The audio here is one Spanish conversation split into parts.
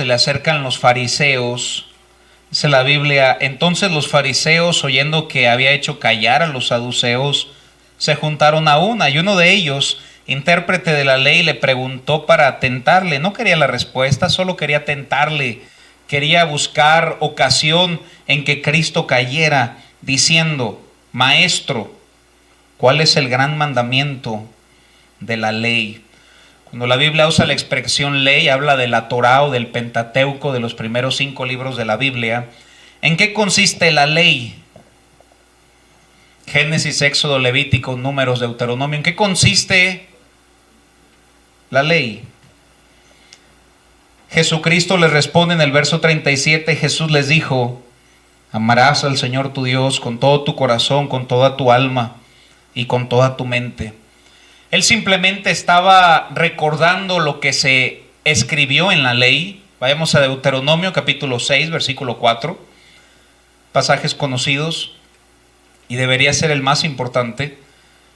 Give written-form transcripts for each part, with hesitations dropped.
se le acercan los fariseos. Dice la Biblia: entonces los fariseos, oyendo que había hecho callar a los saduceos, se juntaron a una, y uno de ellos, intérprete de la ley, le preguntó para tentarle. No quería la respuesta, solo quería tentarle. Quería buscar ocasión en que Cristo cayera, diciendo: Maestro, ¿cuál es el gran mandamiento de la ley? Cuando la Biblia usa la expresión ley, habla de la Torá o del Pentateuco, de los primeros 5 libros de la Biblia. ¿En qué consiste la ley? Génesis, Éxodo, Levítico, Números, Deuteronomio. ¿En qué consiste la ley? Jesucristo les responde en el verso 37. Jesús les dijo: amarás al Señor tu Dios con todo tu corazón, con toda tu alma y con toda tu mente. Él simplemente estaba recordando lo que se escribió en la ley. Vayamos a Deuteronomio capítulo 6, versículo 4. Pasajes conocidos y debería ser el más importante.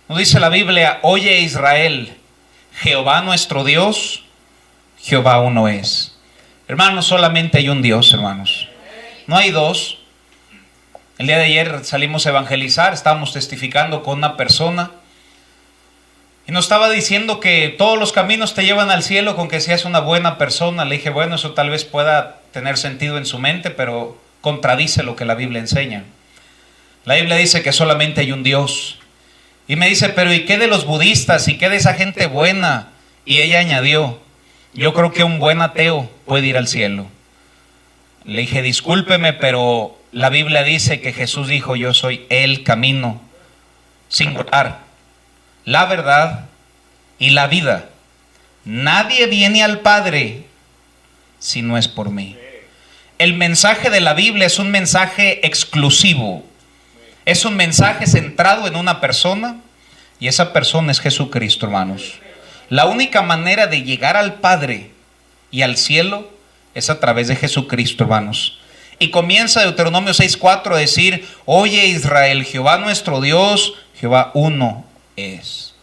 Nos dice la Biblia: oye Israel, Jehová nuestro Dios, Jehová uno es. Hermanos, solamente hay un Dios, hermanos. No hay dos. El día de ayer salimos a evangelizar, estábamos testificando con una persona y nos estaba diciendo que todos los caminos te llevan al cielo con que seas una buena persona. Le dije: bueno, eso tal vez pueda tener sentido en su mente, pero contradice lo que la Biblia enseña. La Biblia dice que solamente hay un Dios. Y me dice: pero ¿y qué de los budistas? ¿Y qué de esa gente buena? Y ella añadió: yo creo que un buen ateo puede ir al cielo. Le dije: discúlpeme, pero la Biblia dice que Jesús dijo: yo soy el camino, singular, la verdad y la vida. Nadie viene al Padre si no es por mí. El mensaje de la Biblia es un mensaje exclusivo. Es un mensaje centrado en una persona, y esa persona es Jesucristo, hermanos. La única manera de llegar al Padre y al cielo es a través de Jesucristo, hermanos. Y comienza Deuteronomio 6:4 a decir: oye Israel, Jehová nuestro Dios, Jehová uno es.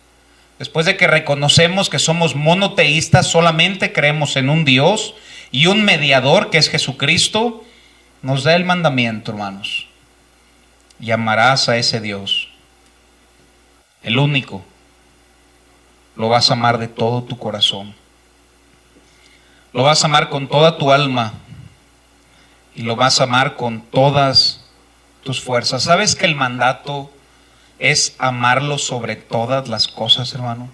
Después de que reconocemos que somos monoteístas, solamente creemos en un Dios y un mediador que es Jesucristo, nos da el mandamiento, hermanos: y amarás a ese Dios, el único. Lo vas a amar de todo tu corazón, lo vas a amar con toda tu alma y lo vas a amar con todas tus fuerzas. ¿Sabes que el mandato es amarlo sobre todas las cosas, hermano?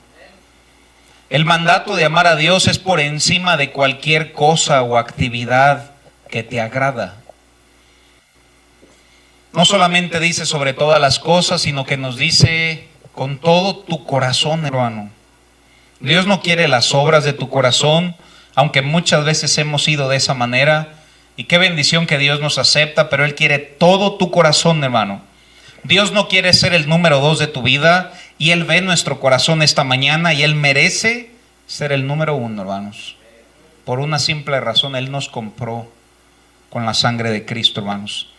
El mandato de amar a Dios es por encima de cualquier cosa o actividad que te agrada. No solamente dice sobre todas las cosas, sino que nos dice con todo tu corazón, hermano. Dios no quiere las obras de tu corazón, aunque muchas veces hemos ido de esa manera. Y qué bendición que Dios nos acepta, pero Él quiere todo tu corazón, hermano. Dios no quiere ser el número 2 de tu vida, y Él ve nuestro corazón esta mañana y Él merece ser el número 1, hermanos. Por una simple razón: Él nos compró con la sangre de Cristo, hermanos.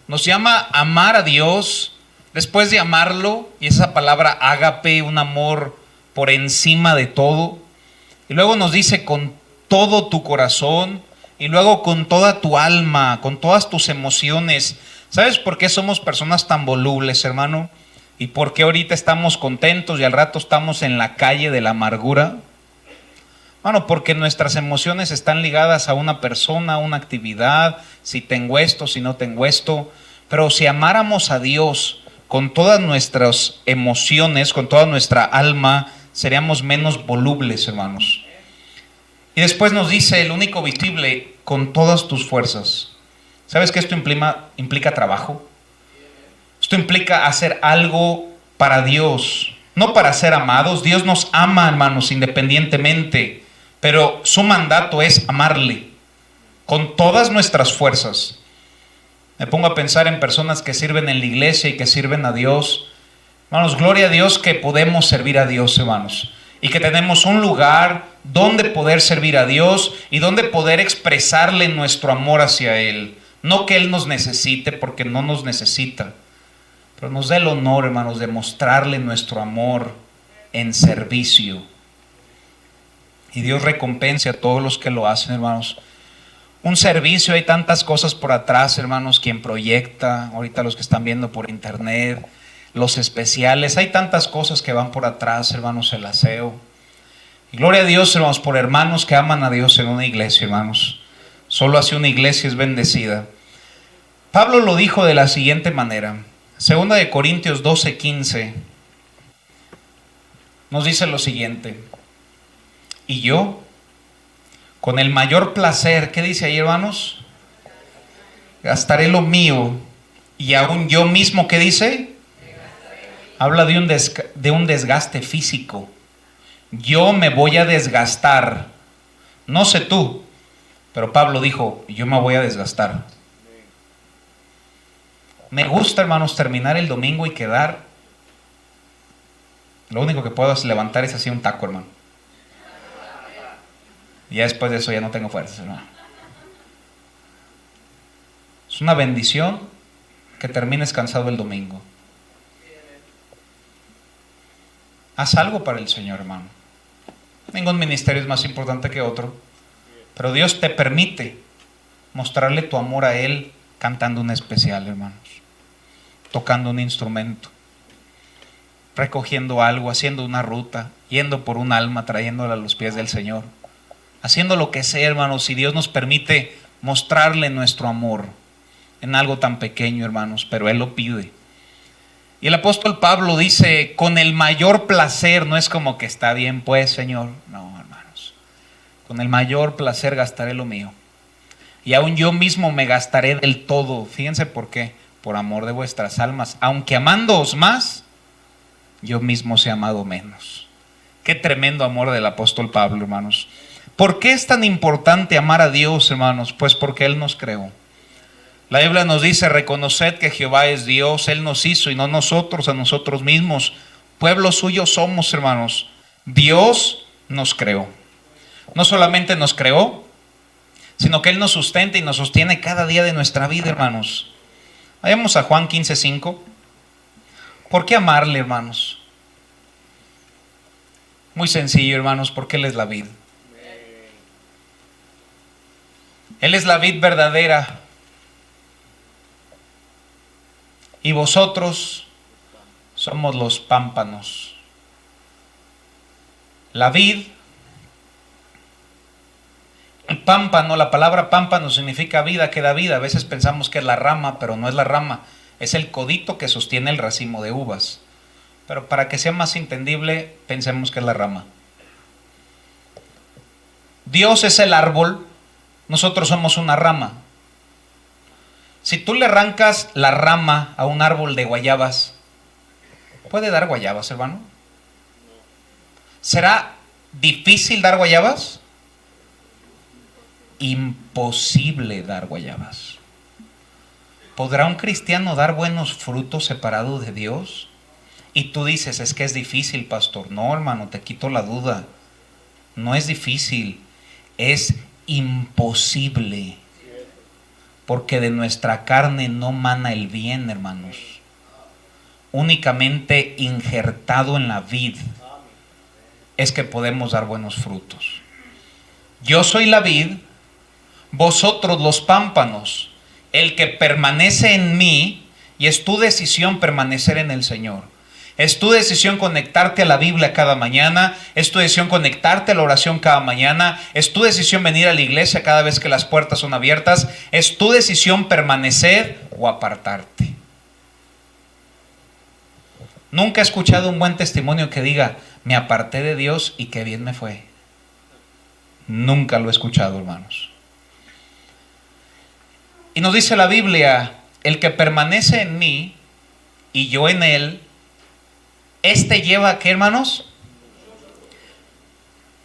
Nos llama a amar a Dios. Después de amarlo, y esa palabra ágape, un amor por encima de todo, y luego nos dice con todo tu corazón, y luego con toda tu alma, con todas tus emociones. ¿Sabes por qué somos personas tan volubles, hermano? ¿Y por qué ahorita estamos contentos y al rato estamos en la calle de la amargura? Bueno, porque nuestras emociones están ligadas a una persona, a una actividad, si tengo esto, si no tengo esto. Pero si amáramos a Dios con todas nuestras emociones, con toda nuestra alma, seríamos menos volubles, hermanos. Y después nos dice el único visible: con todas tus fuerzas. ¿Sabes que esto implica trabajo? Esto implica hacer algo para Dios, no para ser amados. Dios nos ama, hermanos, independientemente, pero su mandato es amarle con todas nuestras fuerzas. Me pongo a pensar en personas que sirven en la iglesia y que sirven a Dios. Hermanos, gloria a Dios que podemos servir a Dios, hermanos, y que tenemos un lugar donde poder servir a Dios y donde poder expresarle nuestro amor hacia Él. No que Él nos necesite, porque no nos necesita, pero nos da el honor, hermanos, de mostrarle nuestro amor en servicio. Y Dios recompense a todos los que lo hacen, hermanos. un servicio, hay tantas cosas por atrás, hermanos, quien proyecta, ahorita los que están viendo por internet, los especiales, hay tantas cosas que van por atrás, hermanos, el aseo. Y gloria a Dios, hermanos, por hermanos que aman a Dios en una iglesia, hermanos. Solo así una iglesia es bendecida. Pablo lo dijo de la siguiente manera. Segunda de Corintios 12:15 nos dice lo siguiente: y yo, con el mayor placer, ¿qué dice ahí, hermanos? Gastaré lo mío, y aún yo mismo, ¿qué dice? Habla de un desgaste físico. Yo me voy a desgastar. No sé tú, pero Pablo dijo, yo me voy a desgastar. Me gusta, hermanos, terminar el domingo y quedar. Lo único que puedo es levantar es así un taco, hermano. Y ya después de eso ya no tengo fuerzas, hermano. Es una bendición que termines cansado el domingo. Haz algo para el Señor, hermano. Ningún ministerio es más importante que otro, pero Dios te permite mostrarle tu amor a Él cantando un especial, hermanos, tocando un instrumento, recogiendo algo, haciendo una ruta, yendo por un alma, trayéndola a los pies del Señor, haciendo lo que sea, hermanos. Si Dios nos permite mostrarle nuestro amor en algo tan pequeño, hermanos, pero Él lo pide. Y el apóstol Pablo dice, con el mayor placer. No es como que está bien pues, Señor. No, hermanos, con el mayor placer gastaré lo mío, y aún yo mismo me gastaré del todo. Fíjense por qué: por amor de vuestras almas, aunque amándoos más, yo mismo sé amado menos. Qué tremendo amor del apóstol Pablo, hermanos. ¿Por qué es tan importante amar a Dios, hermanos? Pues porque Él nos creó. La Biblia nos dice, reconoced que Jehová es Dios, Él nos hizo y no nosotros a nosotros mismos. Pueblo suyo somos, hermanos. Dios nos creó. No solamente nos creó, sino que Él nos sustenta y nos sostiene cada día de nuestra vida, hermanos. Vayamos a Juan 15:5. ¿Por qué amarle, hermanos? Muy sencillo, hermanos, porque Él es la vid. Él es la vid verdadera. Y vosotros somos los pámpanos. La vid, el pámpano, la palabra pámpano significa vida, que da vida. A veces pensamos que es la rama, pero no es la rama. Es el codito que sostiene el racimo de uvas. Pero para que sea más entendible, pensemos que es la rama. Dios es el árbol, nosotros somos una rama. Si tú le arrancas la rama a un árbol de guayabas, ¿puede dar guayabas, hermano? ¿Será difícil dar guayabas? Imposible dar guayabas. ¿Podrá un cristiano dar buenos frutos separado de Dios? Y tú dices, es que es difícil, pastor. No, hermano, te quito la duda. No es difícil, es imposible. Porque de nuestra carne no mana el bien, hermanos. Únicamente injertado en la vid es que podemos dar buenos frutos. Yo soy la vid, vosotros los pámpanos. El que permanece en mí, y es tu decisión permanecer en el Señor. Es tu decisión conectarte a la Biblia cada mañana. Es tu decisión conectarte a la oración cada mañana. Es tu decisión venir a la iglesia cada vez que las puertas son abiertas. Es tu decisión permanecer o apartarte. Nunca he escuchado un buen testimonio que diga, me aparté de Dios y qué bien me fue. Nunca lo he escuchado, hermanos. Y nos dice la Biblia, el que permanece en mí y yo en él, este lleva, ¿qué, hermanos?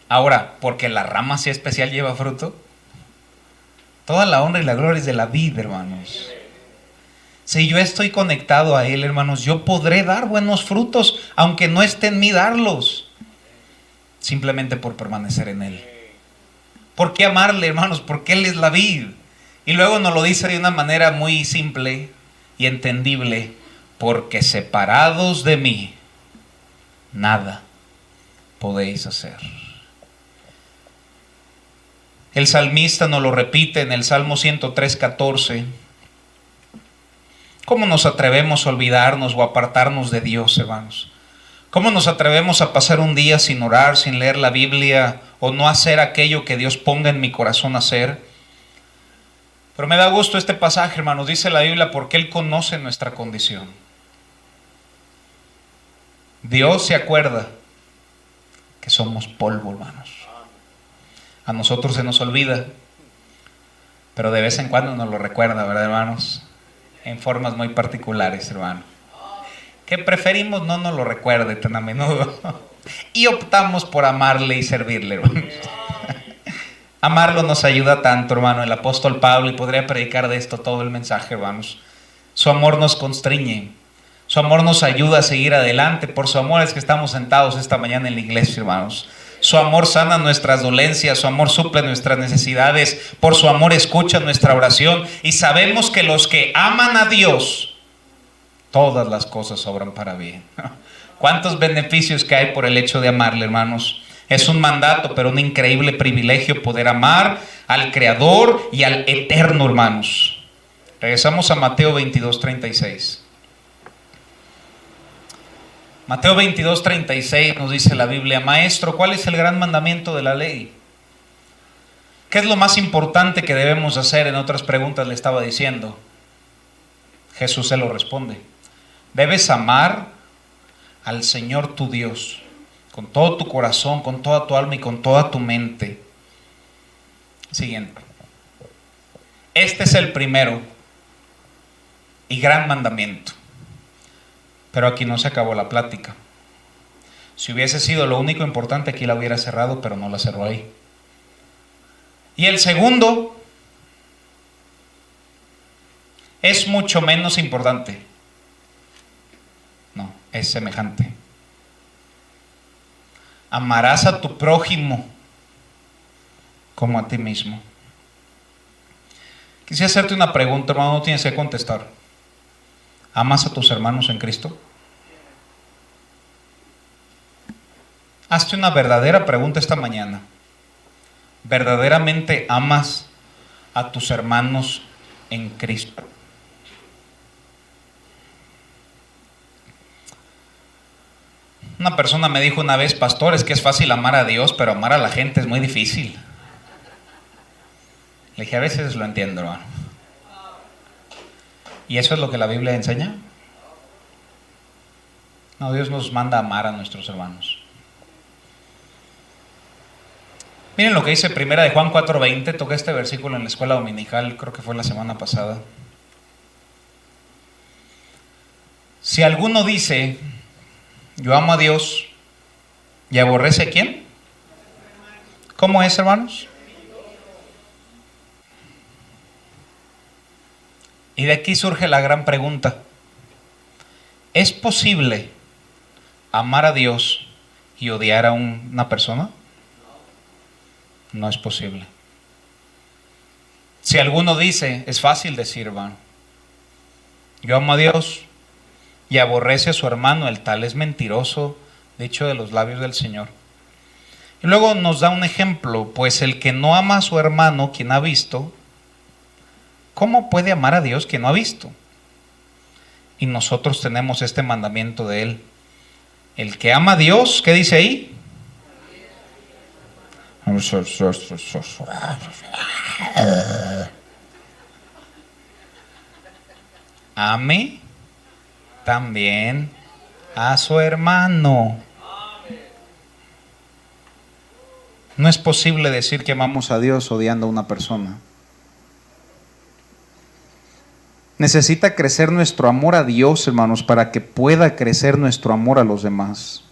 Ahora, porque la rama así especial lleva fruto. Toda la honra y la gloria es de la vid, hermanos. Si yo estoy conectado a Él, hermanos, yo podré dar buenos frutos, aunque no esté en mí darlos. Simplemente por permanecer en Él. ¿Por qué amarle, hermanos? Porque Él es la vid. Y luego nos lo dice de una manera muy simple y entendible. Porque separados de mí, nada podéis hacer. El salmista nos lo repite en el Salmo 103:14. ¿Cómo nos atrevemos a olvidarnos o apartarnos de Dios, hermanos? ¿Cómo nos atrevemos a pasar un día sin orar, sin leer la Biblia o no hacer aquello que Dios ponga en mi corazón hacer? Pero me da gusto este pasaje, hermanos. Dice la Biblia porque Él conoce nuestra condición. Dios se acuerda que somos polvo, hermanos. A nosotros se nos olvida, pero de vez en cuando nos lo recuerda, ¿verdad, hermanos? En formas muy particulares, hermano. Que preferimos no nos lo recuerde tan a menudo y optamos por amarle y servirle, hermanos. Amarlo nos ayuda tanto, hermano. El apóstol Pablo, y podría predicar de esto todo el mensaje, hermanos. Su amor nos constriñe, su amor nos ayuda a seguir adelante. Por su amor es que estamos sentados esta mañana en la iglesia, hermanos. Su amor sana nuestras dolencias, su amor suple nuestras necesidades, por su amor escucha nuestra oración. Y sabemos que los que aman a Dios, todas las cosas obran para bien. ¿Cuántos beneficios que hay por el hecho de amarle, hermanos? Es un mandato, pero un increíble privilegio poder amar al Creador y al Eterno, hermanos. Regresamos a Mateo 22:36. Mateo 22:36 nos dice la Biblia: Maestro, ¿cuál es el gran mandamiento de la ley? ¿Qué es lo más importante que debemos hacer? En otras preguntas le estaba diciendo. Jesús se lo responde: debes amar al Señor tu Dios con todo tu corazón, con toda tu alma y con toda tu mente. Siguiente. Este es el primero y gran mandamiento. Pero aquí no se acabó la plática. Si hubiese sido lo único importante, aquí la hubiera cerrado, pero no la cerró ahí. Y el segundo es mucho menos importante. No, es semejante. Amarás a tu prójimo como a ti mismo. Quisiera hacerte una pregunta, hermano, no tienes que contestar. ¿Amas a tus hermanos en Cristo? Hazte una verdadera pregunta esta mañana. ¿Verdaderamente amas a tus hermanos en Cristo? Una persona me dijo una vez: pastor, es que es fácil amar a Dios, pero amar a la gente es muy difícil. Le dije: a veces lo entiendo, hermano. ¿Y eso es lo que la Biblia enseña? No, Dios nos manda a amar a nuestros hermanos. Miren lo que dice Primera de Juan 4:20. Toqué este versículo en la escuela dominical, creo que fue la semana pasada. Si alguno dice: yo amo a Dios, ¿y aborrece a quién? ¿Cómo es, hermanos? Y de aquí surge la gran pregunta: ¿es posible amar a Dios y odiar a una persona? No es posible. Si alguno dice, es fácil decir, hermano, yo amo a Dios y aborrece a su hermano, el tal es mentiroso, dicho de los labios del Señor. Y luego nos da un ejemplo: pues el que no ama a su hermano, quien ha visto, ¿cómo puede amar a Dios quien no ha visto? Y nosotros tenemos este mandamiento de Él: el que ama a Dios, ¿qué dice ahí? Ame también a su hermano. No es posible decir que amamos a Dios odiando a una persona. Necesita crecer nuestro amor a Dios, hermanos, para que pueda crecer nuestro amor a los demás.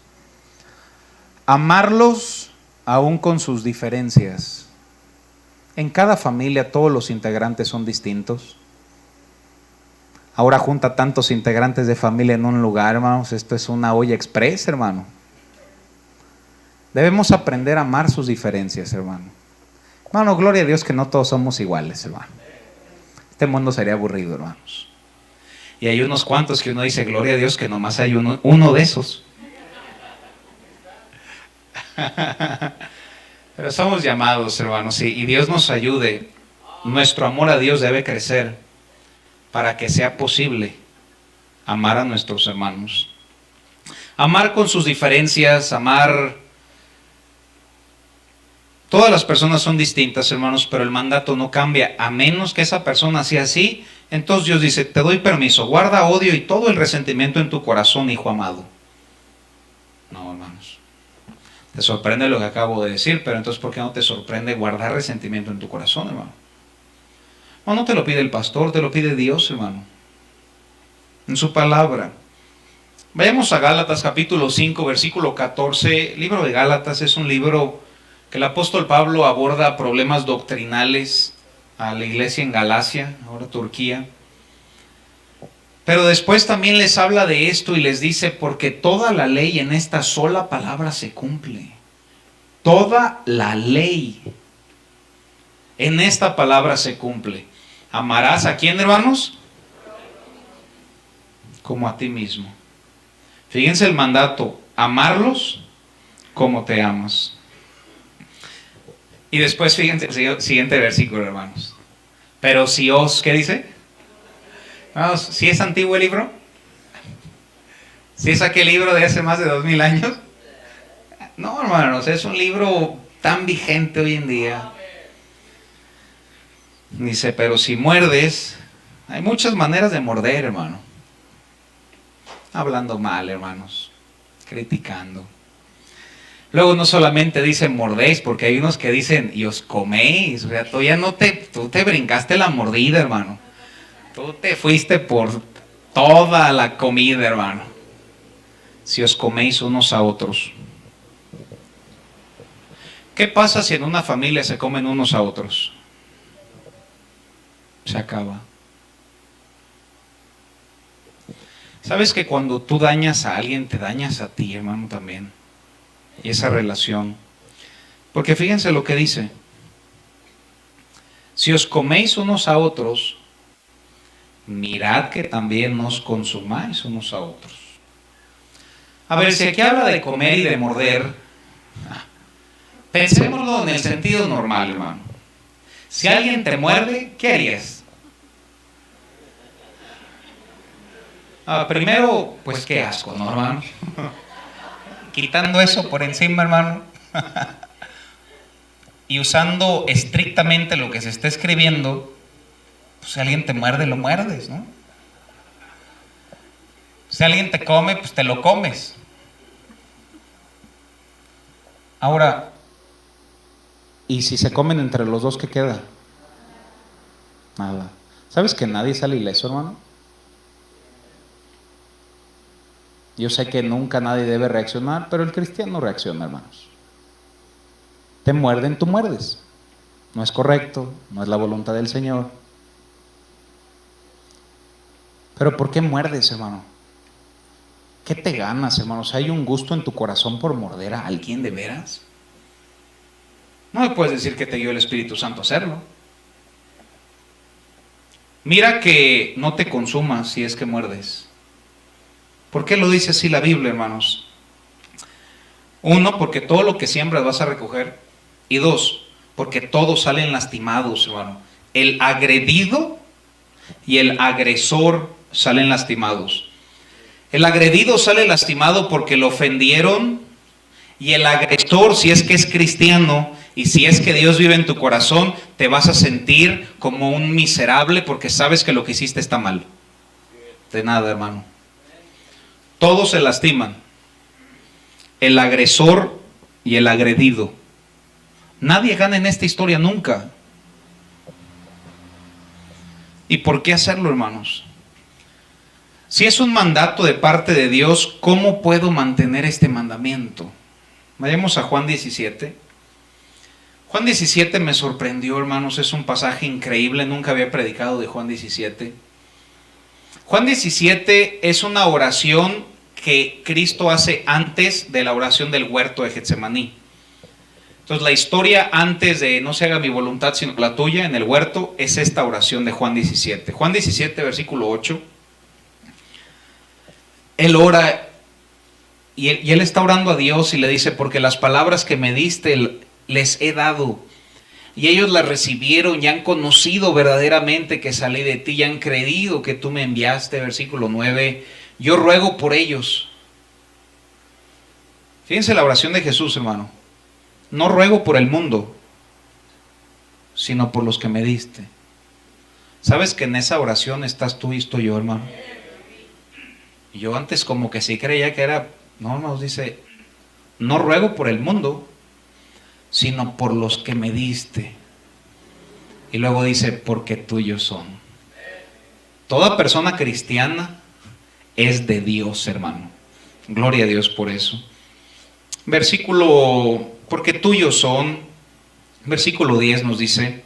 Amarlos aún con sus diferencias. En cada familia todos los integrantes son distintos. Ahora junta tantos integrantes de familia en un lugar, hermanos. Esto es una olla express, hermano. Debemos aprender a amar sus diferencias, hermano. Hermano, gloria a Dios que no todos somos iguales, hermano. Este mundo sería aburrido, hermanos. Y hay unos cuantos que uno dice: gloria a Dios que nomás hay uno de esos. Pero estamos llamados, hermanos, y Dios nos ayude. Nuestro amor a Dios debe crecer para que sea posible amar a nuestros hermanos. Amar con sus diferencias, amar. Todas las personas son distintas, hermanos, pero el mandato no cambia. A menos que esa persona sea así, entonces Dios dice, te doy permiso, guarda odio y todo el resentimiento en tu corazón, hijo amado. No, hermanos. Te sorprende lo que acabo de decir, pero entonces ¿por qué no te sorprende guardar resentimiento en tu corazón, hermano? No te lo pide el pastor, te lo pide Dios, hermano. En su palabra. Vayamos a Gálatas capítulo 5, versículo 14. El libro de Gálatas es un libro que el apóstol Pablo aborda problemas doctrinales a la iglesia en Galacia, ahora Turquía. Pero después también les habla de esto y les dice, porque toda la ley en esta sola palabra se cumple. Toda la ley en esta palabra se cumple. ¿Amarás a quién, hermanos? Como a ti mismo. Fíjense el mandato, amarlos como te amas. Y después fíjense el siguiente versículo, hermanos. Pero si os, ¿qué dice? Vamos, ¿si es antiguo el libro? ¿Si es aquel libro de hace más de 2000 años? No, hermanos, es un libro tan vigente hoy en día. Dice, pero si muerdes, hay muchas maneras de morder, hermano. Hablando mal, hermanos, criticando. Luego no solamente dice mordéis, porque hay unos que dicen y os coméis. O sea, tú te brincaste la mordida, hermano. Tú te fuiste por toda la comida, hermano. Si os coméis unos a otros. ¿Qué pasa si en una familia se comen unos a otros? Se acaba. ¿Sabes que cuando tú dañas a alguien, te dañas a ti, hermano, también? Y esa relación. Porque fíjense lo que dice. Si os coméis unos a otros, mirad que también nos consumáis unos a otros. A ver, si aquí habla de comer y de morder, pensémoslo en el sentido normal, hermano. Si alguien te muerde, ¿qué harías? Primero, pues qué asco, ¿no, hermano? Quitando eso por encima, hermano, y usando estrictamente lo que se está escribiendo, pues si alguien te muerde, lo muerdes, ¿no? Si alguien te come, pues te lo comes. Ahora, ¿y si se comen entre los dos, qué queda? Nada. ¿Sabes que nadie sale ileso, hermano? Yo sé que nunca nadie debe reaccionar, pero el cristiano reacciona, hermanos. Te muerden, tú muerdes. No es correcto, no es la voluntad del Señor. Pero ¿por qué muerdes, hermano? ¿Qué te ganas, hermanos? ¿Hay un gusto en tu corazón por morder a alguien de veras? No me puedes decir que te dio el Espíritu Santo a hacerlo. Mira que no te consumas si es que muerdes. ¿Por qué lo dice así la Biblia, hermanos? Uno, porque todo lo que siembras vas a recoger. Y dos, porque todos salen lastimados, hermano. El agredido y el agresor salen lastimados. El agredido sale lastimado porque lo ofendieron, y el agresor, si es que es cristiano y si es que Dios vive en tu corazón, te vas a sentir como un miserable porque sabes que lo que hiciste está mal. De nada, hermano. Todos se lastiman. El agresor y el agredido. Nadie gana en esta historia nunca. ¿Y por qué hacerlo, hermanos? Si es un mandato de parte de Dios, ¿cómo puedo mantener este mandamiento? Vayamos a Juan 17. Juan 17 me sorprendió, hermanos, es un pasaje increíble, nunca había predicado de Juan 17. Juan 17 es una oración que Cristo hace antes de la oración del huerto de Getsemaní. Entonces la historia antes de no se haga mi voluntad sino la tuya en el huerto es esta oración de Juan 17. Juan 17 versículo 8. Él ora y él está orando a Dios y le dice, porque las palabras que me diste les he dado. Y ellos la recibieron y han conocido verdaderamente que salí de ti y han creído que tú me enviaste. Versículo 9. Yo ruego por ellos. Fíjense la oración de Jesús, hermano. No ruego por el mundo, sino por los que me diste. ¿Sabes que en esa oración estás tú y estoy yo, hermano? Y yo antes como que sí creía que era... No, nos dice, no ruego por el mundo, sino por los que me diste. Y luego dice, porque tuyos son. Toda persona cristiana es de Dios, hermano. Gloria a Dios por eso. Versículo, porque tuyos son, versículo 10 nos dice,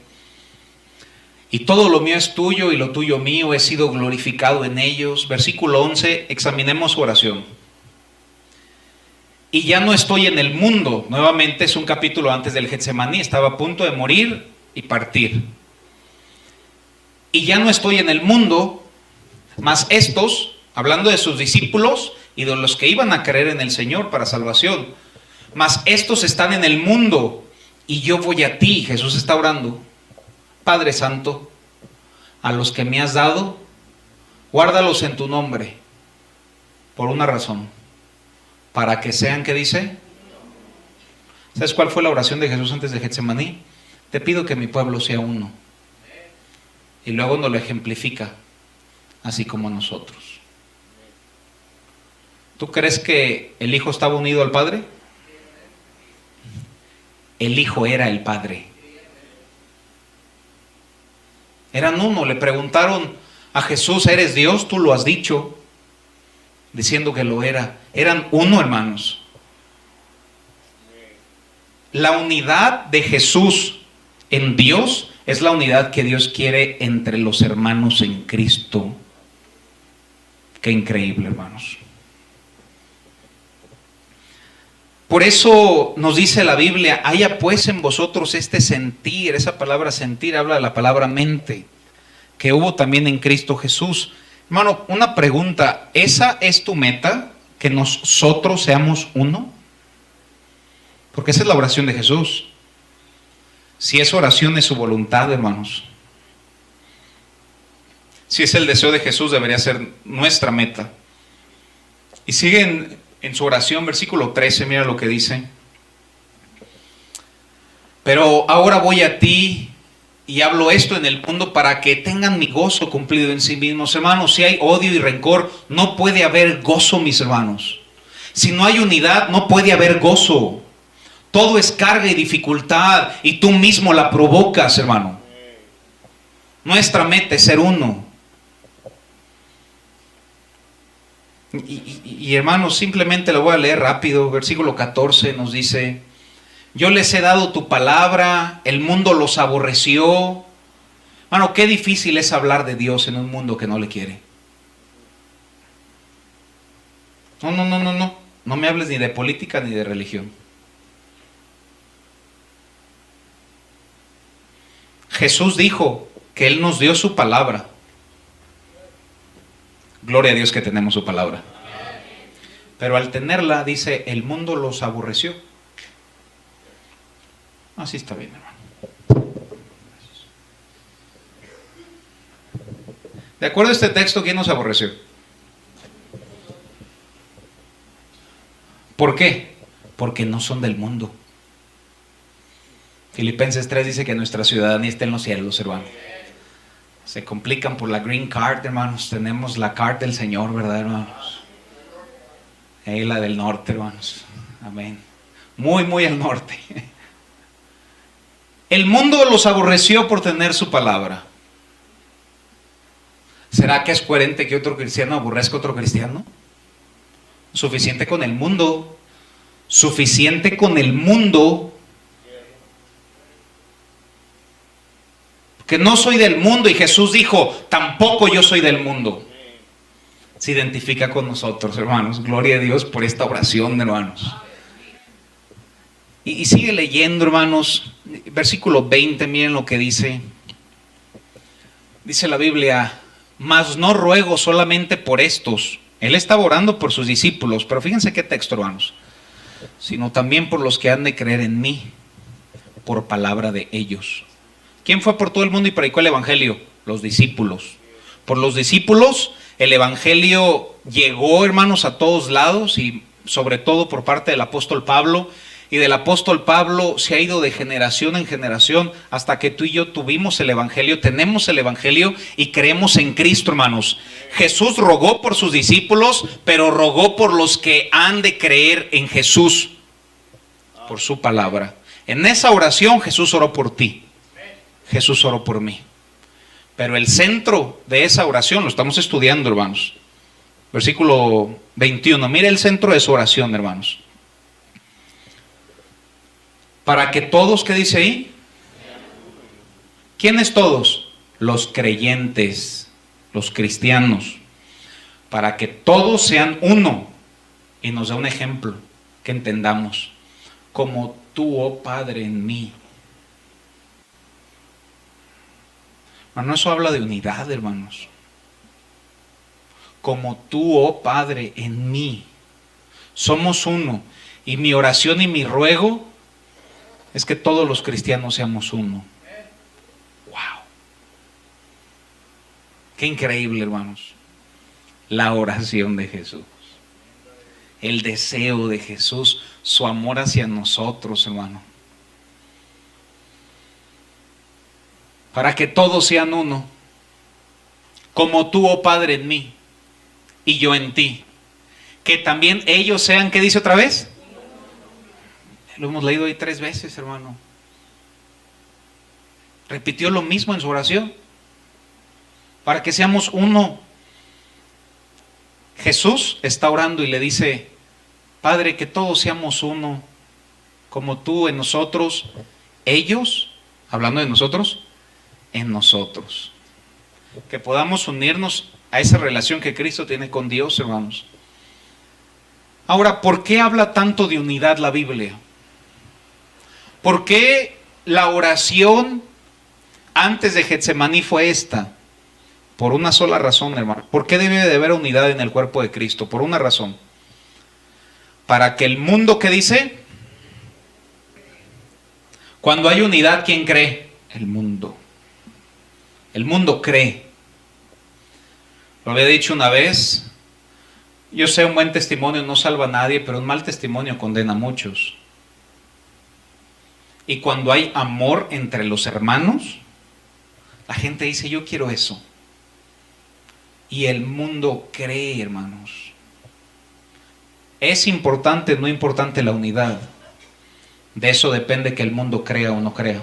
y todo lo mío es tuyo y lo tuyo mío, he sido glorificado en ellos. Versículo 11, examinemos su oración. Y ya no estoy en el mundo. Nuevamente es un capítulo antes del Getsemaní, estaba a punto de morir y partir. Y ya no estoy en el mundo, mas estos, hablando de sus discípulos y de los que iban a creer en el Señor para salvación, mas estos están en el mundo y yo voy a ti. Jesús está orando. Padre Santo, a los que me has dado, guárdalos en tu nombre, por una razón, para que sean, ¿qué dice? ¿Sabes cuál fue la oración de Jesús antes de Getsemaní? Te pido que mi pueblo sea uno. Y luego nos lo ejemplifica, así como nosotros. ¿Tú crees que el Hijo estaba unido al Padre? El Hijo era el Padre. Eran uno. Le preguntaron a Jesús, ¿eres Dios? Tú lo has dicho, diciendo que lo era. Eran uno, hermanos. La unidad de Jesús en Dios es la unidad que Dios quiere entre los hermanos en Cristo. Qué increíble, hermanos. Por eso nos dice la Biblia, haya pues en vosotros este sentir. Esa palabra sentir habla de la palabra mente, que hubo también en Cristo Jesús. Hermano, una pregunta, ¿esa es tu meta? ¿Que nosotros seamos uno? Porque esa es la oración de Jesús. Si esa oración es su voluntad, hermanos, si es el deseo de Jesús, debería ser nuestra meta. Y siguen en su oración, versículo 13, mira lo que dice. Pero ahora voy a ti y hablo esto en el mundo para que tengan mi gozo cumplido en sí mismos. Hermanos, si hay odio y rencor, no puede haber gozo, mis hermanos. Si no hay unidad, no puede haber gozo. Todo es carga y dificultad y tú mismo la provocas, hermano. Nuestra meta es ser uno. Y hermanos, simplemente lo voy a leer rápido. Versículo 14 nos dice, yo les he dado tu palabra, el mundo los aborreció. Hermano, qué difícil es hablar de Dios en un mundo que no le quiere. No me hables ni de política ni de religión. Jesús dijo que Él nos dio su palabra. Gloria a Dios que tenemos su palabra. Pero al tenerla, dice, el mundo los aborreció. Así está bien, hermano. De acuerdo a este texto, ¿quién nos aborreció? ¿Por qué? Porque no son del mundo. Filipenses 3 dice que nuestra ciudadanía está en los cielos, hermano. Se complican por la green card, hermanos. Tenemos la card del Señor, ¿verdad, hermanos? Ahí la del norte, hermanos. Amén. Muy, muy al norte. El mundo los aborreció por tener su palabra. ¿Será que es coherente que otro cristiano aborrezca a otro cristiano? Suficiente con el mundo. Suficiente con el mundo. Que no soy del mundo, y Jesús dijo, tampoco yo soy del mundo. Se identifica con nosotros, hermanos. Gloria a Dios por esta oración, hermanos. Y sigue leyendo, hermanos. Versículo 20, miren lo que dice. Dice la Biblia, mas no ruego solamente por estos. Él estaba orando por sus discípulos, pero fíjense qué texto, hermanos. Sino también por los que han de creer en mí, por palabra de ellos. ¿Quién fue por todo el mundo y predicó el evangelio? Los discípulos. Por los discípulos el evangelio llegó, hermanos, a todos lados, y sobre todo por parte del apóstol Pablo. Y del apóstol Pablo se ha ido de generación en generación hasta que tú y yo tuvimos el evangelio, tenemos el evangelio y creemos en Cristo, hermanos. Jesús rogó por sus discípulos, pero rogó por los que han de creer en Jesús, por su palabra. En esa oración Jesús oró por ti, Jesús oró por mí. Pero el centro de esa oración lo estamos estudiando, hermanos. Versículo 21, mire el centro de su oración, hermanos. Para que todos, ¿qué dice ahí? ¿Quiénes todos? Los creyentes, los cristianos. Para que todos sean uno. Y nos da un ejemplo que entendamos. Como tú, oh Padre, en mí. Hermano, eso habla de unidad, hermanos. Como tú, oh Padre, en mí. Somos uno. Y mi oración y mi ruego es que todos los cristianos seamos uno. Wow. Qué increíble, hermanos. La oración de Jesús. El deseo de Jesús, su amor hacia nosotros, hermano. Para que todos sean uno. Como tú, oh Padre, en mí y yo en ti. Que también ellos sean, ¿qué dice otra vez? Lo hemos leído ahí 3 veces, hermano. Repitió lo mismo en su oración. Para que seamos uno. Jesús está orando y le dice: Padre, que todos seamos uno. Como tú en nosotros, ellos, hablando de nosotros, en nosotros. Que podamos unirnos a esa relación que Cristo tiene con Dios, hermanos. Ahora, ¿por qué habla tanto de unidad la Biblia? ¿Por qué la oración antes de Getsemaní fue esta? Por una sola razón, hermano. ¿Por qué debe de haber unidad en el cuerpo de Cristo? Por una razón. Para que el mundo, ¿qué dice? Cuando hay unidad, ¿quién cree? El mundo. El mundo cree. Lo había dicho una vez. Yo sé, un buen testimonio no salva a nadie, pero un mal testimonio condena a muchos. Y cuando hay amor entre los hermanos, la gente dice: yo quiero eso. Y el mundo cree, hermanos. Es importante, no importante la unidad. De eso depende que el mundo crea o no crea.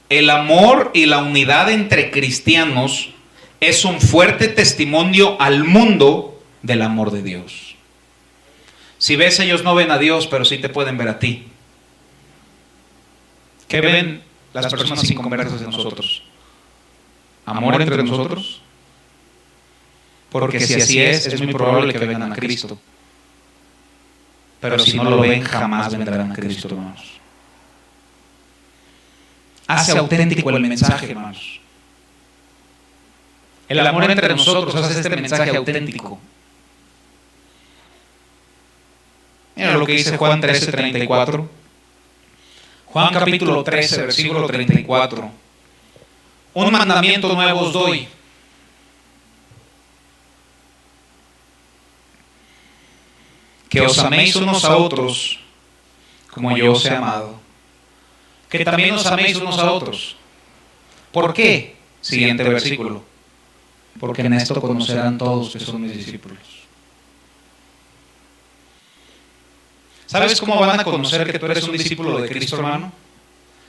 El amor y la unidad entre cristianos es un fuerte testimonio al mundo del amor de Dios. Si ves, ellos no ven a Dios, pero sí te pueden ver a ti. ¿Qué ven las personas inconversas de nosotros? ¿Amor entre nosotros? Porque si así es muy probable que vengan a Cristo. Pero si no lo ven, jamás vendrán a Cristo, hermanos. Hace auténtico el mensaje, hermanos. El amor entre nosotros hace este mensaje auténtico. Mira lo que dice Juan 13:34. Juan capítulo 13, versículo 34. Un mandamiento nuevo os doy. Que os améis unos a otros como yo os he amado. Que también os améis unos a otros. ¿Por qué? Siguiente versículo. Porque en esto conocerán todos que son mis discípulos. ¿Sabes cómo van a conocer que tú eres un discípulo de Cristo, hermano?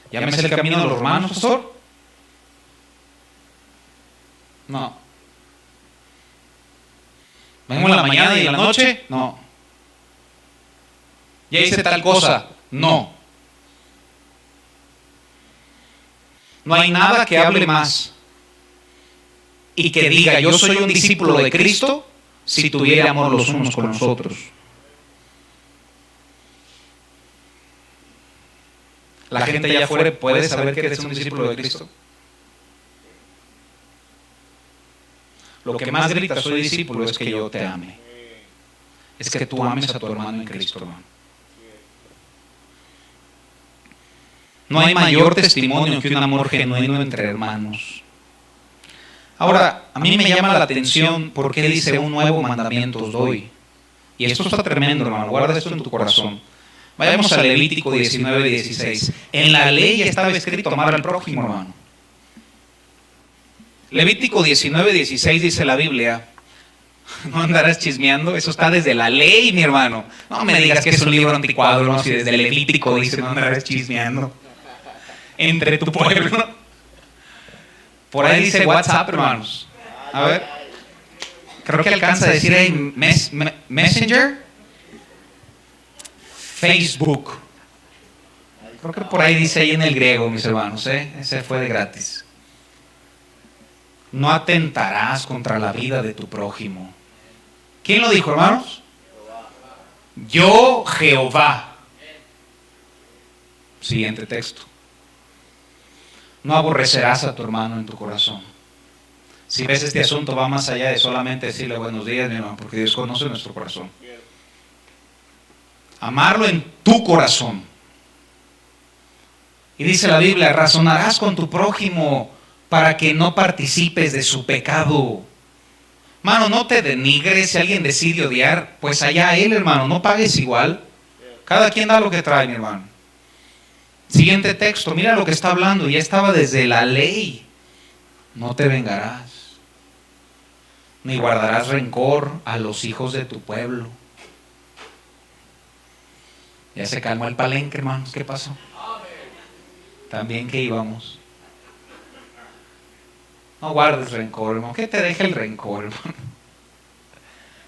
¿Llámese el camino de los hermanos, pastor? No. ¿Vengo en la mañana y en la noche? No. ¿Ya hice tal cosa? No. No hay nada que hable más y que diga: yo soy un discípulo de Cristo, si tuviera amor los unos con los otros. La gente allá afuera puede saber que eres un discípulo de Cristo. Lo que más grita: soy discípulo, es que yo te ame. Es que tú ames a tu hermano en Cristo, hermano. No hay mayor testimonio que un amor genuino entre hermanos. Ahora, a mí me llama la atención porque dice un nuevo mandamiento os doy. Y esto está tremendo, hermano. Guarda esto en tu corazón. Vayamos a Levítico 19:16. En la ley estaba escrito amar al prójimo, hermano. Levítico 19:16 dice la Biblia. No andarás chismeando, eso está desde la ley, mi hermano. No me digas que es un libro anticuado, ¿no? Si desde Levítico dice no andarás chismeando. Entre tu pueblo. Por ahí dice WhatsApp, hermanos. A ver. Creo que alcanza a decir ahí Messenger. Facebook. Creo que por ahí dice ahí en el griego, mis hermanos, ¿eh? Ese fue de gratis. No atentarás contra la vida de tu prójimo. ¿Quién lo dijo, hermanos? Yo, Jehová. Siguiente texto. No aborrecerás a tu hermano en tu corazón. Si ves este asunto va más allá de solamente decirle buenos días, mi hermano, porque Dios conoce nuestro corazón. Amarlo en tu corazón. Y dice la Biblia, razonarás con tu prójimo para que no participes de su pecado. Mano, no te denigres. Si alguien decide odiar, pues allá él, hermano, no pagues igual. Cada quien da lo que trae, mi hermano. Siguiente texto, mira lo que está hablando, ya estaba desde la ley. No te vengarás, ni guardarás rencor a los hijos de tu pueblo. Ya se calmó el palenque, hermanos, ¿qué pasó? También que íbamos. No guardes rencor, hermano, que te deje el rencor, hermano.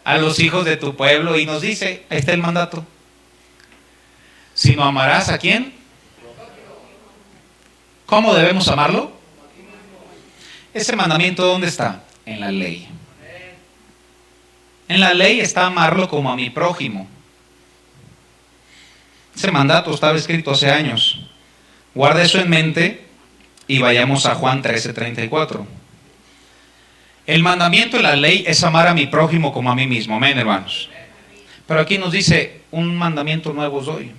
A los hijos de tu pueblo, y nos dice, ahí está el mandato. Si no amarás, ¿a quién? ¿Cómo debemos amarlo? Ese mandamiento, ¿dónde está? En la ley. En la ley está amarlo como a mi prójimo. Ese mandato estaba escrito hace años. Guarda eso en mente y vayamos a Juan 13:34. El mandamiento en la ley es amar a mi prójimo como a mí mismo. Amén, hermanos. Pero aquí nos dice, un mandamiento nuevo os doy.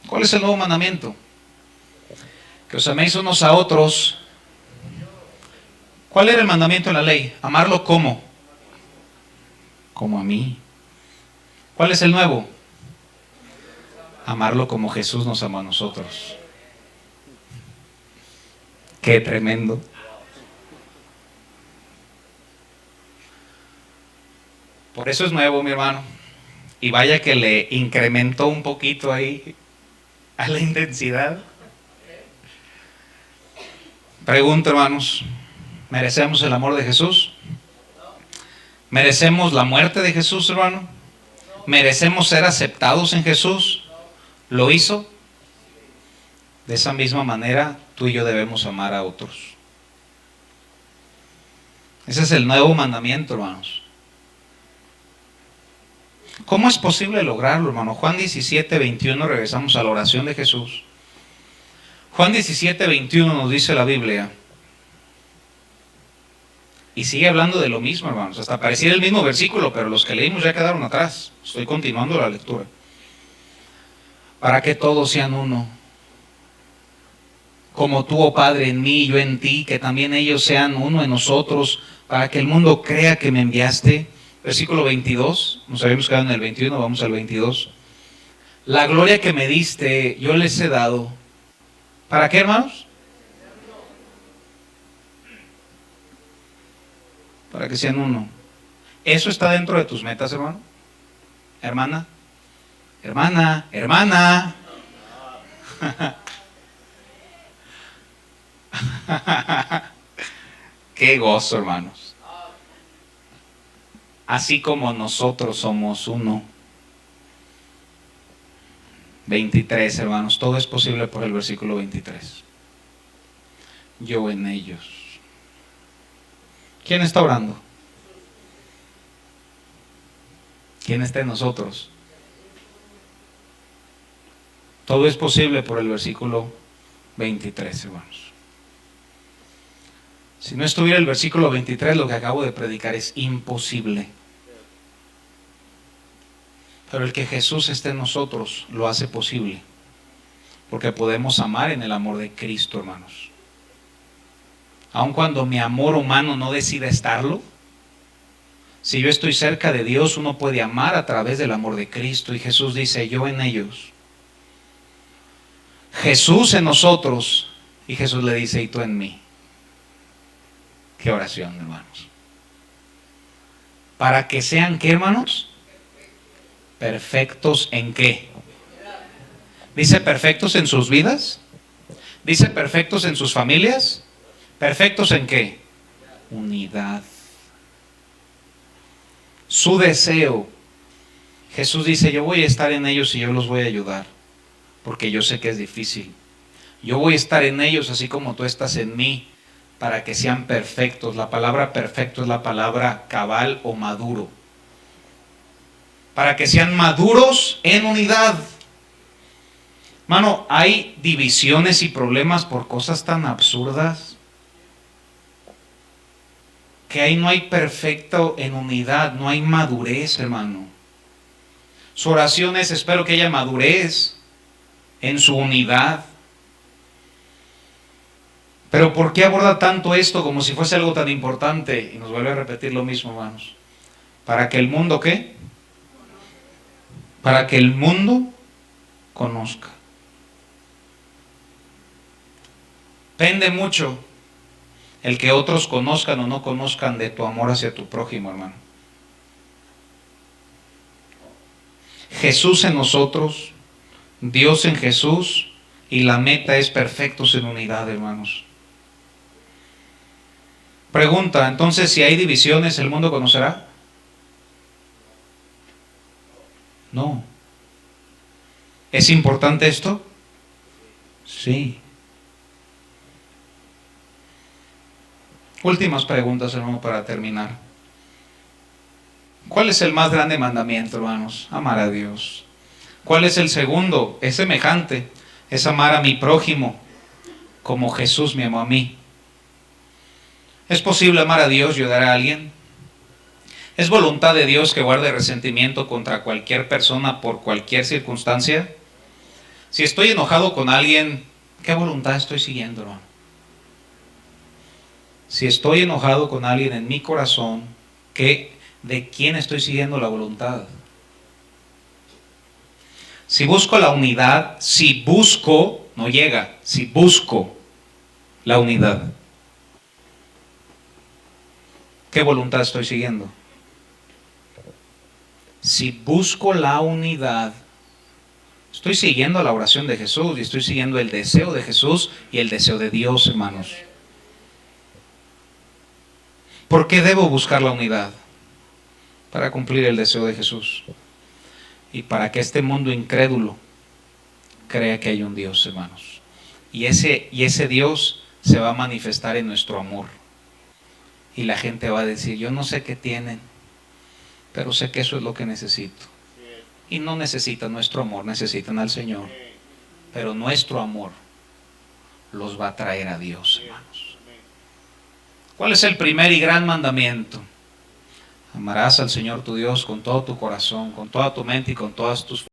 ¿Cuál es el nuevo mandamiento? Que os améis unos a otros. ¿Cuál era el mandamiento en la ley? Amarlo como a mí. ¿Cuál es el nuevo? Amarlo como Jesús nos amó a nosotros. Qué tremendo. Por eso es nuevo, mi hermano. Y vaya que le incrementó un poquito ahí a la intensidad. Pregunto, hermanos, ¿merecemos el amor de Jesús? ¿Merecemos la muerte de Jesús, hermano? ¿Merecemos ser aceptados en Jesús? ¿Lo hizo? De esa misma manera, tú y yo debemos amar a otros. Ese es el nuevo mandamiento, hermanos. ¿Cómo es posible lograrlo, hermano? Juan 17:21, regresamos a la oración de Jesús. Juan 17:21 nos dice la Biblia. Y sigue hablando de lo mismo, hermanos. Hasta pareciera el mismo versículo, pero los que leímos ya quedaron atrás. Estoy continuando la lectura. Para que todos sean uno. Como tú, oh Padre, en mí y yo en ti, que también ellos sean uno en nosotros, para que el mundo crea que me enviaste. Versículo 22. Nos habíamos quedado en el 21, vamos al 22. La gloria que me diste, yo les he dado. ¿Para qué, hermanos? Para que sean uno. ¿Eso está dentro de tus metas, hermano? Hermana. Hermana. Hermana. Qué gozo, hermanos. Así como nosotros somos uno. 23, hermanos. Todo es posible por el versículo 23. Yo en ellos. ¿Quién está orando? ¿Quién está en nosotros? Todo es posible por el versículo 23, hermanos. Si no estuviera el versículo 23, lo que acabo de predicar es imposible. Pero el que Jesús esté en nosotros lo hace posible. Porque podemos amar en el amor de Cristo, hermanos. Aun cuando mi amor humano no decida estarlo, si yo estoy cerca de Dios, uno puede amar a través del amor de Cristo. Y Jesús dice, yo en ellos. Jesús en nosotros. Y Jesús le dice, y tú en mí. Qué oración, hermanos. Para que sean, ¿qué, hermanos? Perfectos en qué. Dice perfectos en sus vidas. Dice perfectos en sus familias. Perfectos en qué. Unidad. Su deseo. Jesús dice, yo voy a estar en ellos y yo los voy a ayudar. Porque yo sé que es difícil. Yo voy a estar en ellos así como tú estás en mí, para que sean perfectos. La palabra perfecto es la palabra cabal o maduro. Para que sean maduros en unidad. Mano, hay divisiones y problemas por cosas tan absurdas que ahí no hay perfecto en unidad, no hay madurez, hermano. Su oración es, espero que haya madurez en su unidad. Pero ¿por qué aborda tanto esto como si fuese algo tan importante? Y nos vuelve a repetir lo mismo, hermanos. Para que el mundo, ¿qué? Para que el mundo conozca. Depende mucho el que otros conozcan o no conozcan de tu amor hacia tu prójimo, hermano. Jesús en nosotros, Dios en Jesús, y la meta es perfectos en unidad, hermanos. Pregunta, entonces, si hay divisiones, ¿el mundo conocerá? No. ¿Es importante esto? Sí. Últimas preguntas, hermano, para terminar. ¿Cuál es el más grande mandamiento, hermanos? Amar a Dios. ¿Cuál es el segundo? Es semejante. Es amar a mi prójimo como Jesús me amó a mí. ¿Es posible amar a Dios y odiar a alguien? ¿Es voluntad de Dios que guarde resentimiento contra cualquier persona por cualquier circunstancia? Si estoy enojado con alguien, ¿qué voluntad estoy siguiendo, hermano? Si estoy enojado con alguien en mi corazón, ¿de quién estoy siguiendo la voluntad? Si busco la unidad, si busco, no llega, si busco la unidad, ¿qué voluntad estoy siguiendo? Si busco la unidad, estoy siguiendo la oración de Jesús y estoy siguiendo el deseo de Jesús y el deseo de Dios, hermanos. ¿Por qué debo buscar la unidad? Para cumplir el deseo de Jesús y para que este mundo incrédulo crea que hay un Dios, hermanos. Y ese Dios se va a manifestar en nuestro amor. Y la gente va a decir, yo no sé qué tienen, pero sé que eso es lo que necesito. Y no necesitan nuestro amor, necesitan al Señor. Pero nuestro amor los va a traer a Dios, hermanos. ¿Cuál es el primer y gran mandamiento? Amarás al Señor tu Dios con todo tu corazón, con toda tu mente y con todas tus fuerzas.